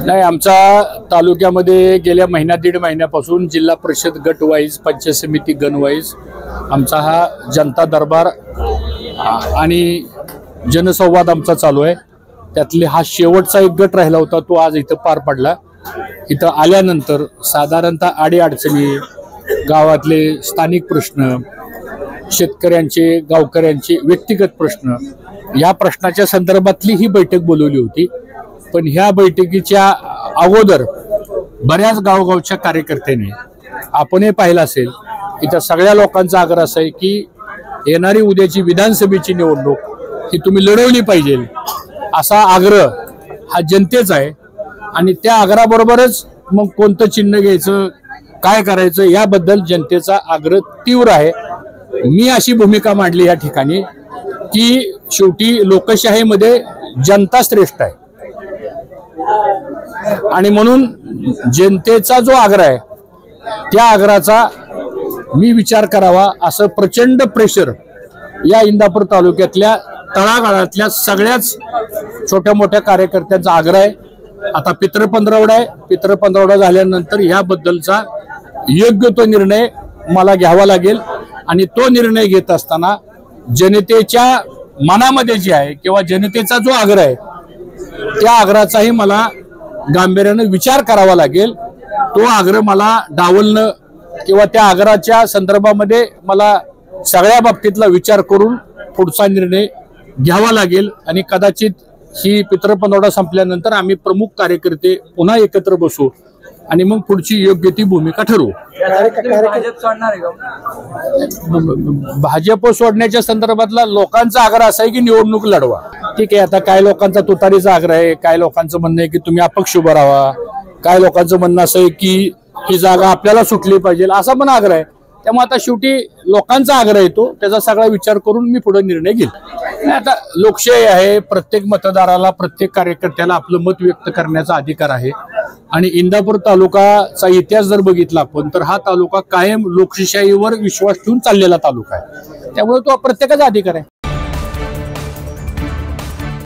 नाही, आमचा तालुक्यामध्ये गेल्या महिना दीड महिन्यापासून जिल्हा परिषद गट वाईज, पंचायत समिती गण वाईज आमचा हा जनता दरबार आणि जनसंवाद आमचा चालू आहे। त्यातले हा शेवटचा एक गट राहिला होता, तो आज इथं पार पडला। इथं आल्यानंतर साधारणतः अडीअडचणी, गावातले स्थानिक प्रश्न, शेतकऱ्यांचे, गावकऱ्यांचे व्यक्तिगत प्रश्न, या प्रश्नाच्या संदर्भातली ही बैठक बोलवली होती। पण ह्या बैठकीच्या अगोदर बऱ्याच गावगावच्या कार्यकर्त्यांनी आपणही पाहिलं असेल, इथं सगळ्या लोकांचा आग्रह असा आहे की येणारी उद्याची विधानसभेची निवडणूक ही तुम्ही लढवली पाहिजे, असा आग्रह हा जनतेचा आहे। आणि त्या आग्रहाबरोबरच मग कोणतं चिन्ह घ्यायचं, काय करायचं, याबद्दल जनतेचा आग्रह तीव्र आहे। मी अशी भूमिका मांडली या ठिकाणी की शेवटी लोकशाहीमध्ये जनता श्रेष्ठ आहे आणि म्हणून जनतेचा जो आग्रह आहे त्या आग्रहाचा मी विचार करावा, असं प्रचंड प्रेशर या इंदापूर तालुक्यातल्या तळागाळातल्या सगळ्याच छोट्या मोठ्या कार्यकर्त्यांचा आग्रह आहे। आता पितृपंधरवडा आहे, पितृपंधरवडा झाल्यानंतर याबद्दलचा योग्य तो निर्णय मला घ्यावा लागेल आणि तो निर्णय घेत असताना जनतेच्या मनामध्ये जे आहे किंवा जनतेचा जो आग्रह आहे त्या आग्रहाचाही मला गांभीर्याने विचार करावा लागेल। तो आग्रह मला डावलणं किंवा त्या आग्रहाच्या संदर्भामध्ये मला सगळ्या बाबतीतला विचार करून पुढचा निर्णय घ्यावा लागेल आणि कदाचित ही पितृपंधरवडा संपल्यानंतर आम्ही प्रमुख कार्यकर्ते पुन्हा एकत्र बसू आणि मग पुढची योग्य ती भूमिका ठरवू। भाजप सोडण्याच्या संदर्भातला लोकांचा आग्रह असा आहे की निवडणूक लढवा। ठीक आहे, आता काय लोकांचा तुतारीचा आग्रह आहे, काय लोकांचं म्हणणं आहे की तुम्ही अपक्ष उभं राहावा, काय लोकांचं म्हणणं असं आहे की ही जागा आपल्याला सुटली पाहिजे, असा पण आग्रह आहे। त्यामुळे आता शेवटी लोकांचा आग्रह येतो, त्याचा सगळा विचार करून मी पुढे निर्णय घेईल। आता लोकशाही आहे, प्रत्येक मतदाराला, प्रत्येक कार्यकर्त्याला आपलं मत व्यक्त करण्याचा अधिकार आहे आणि इंदापूर तालुकाचा इतिहास जर बघितला आपण तर हा तालुका कायम लोकशाहीवर विश्वास ठेवून चाललेला तालुका आहे, त्यामुळे तो प्रत्येकाचा अधिकार आहे।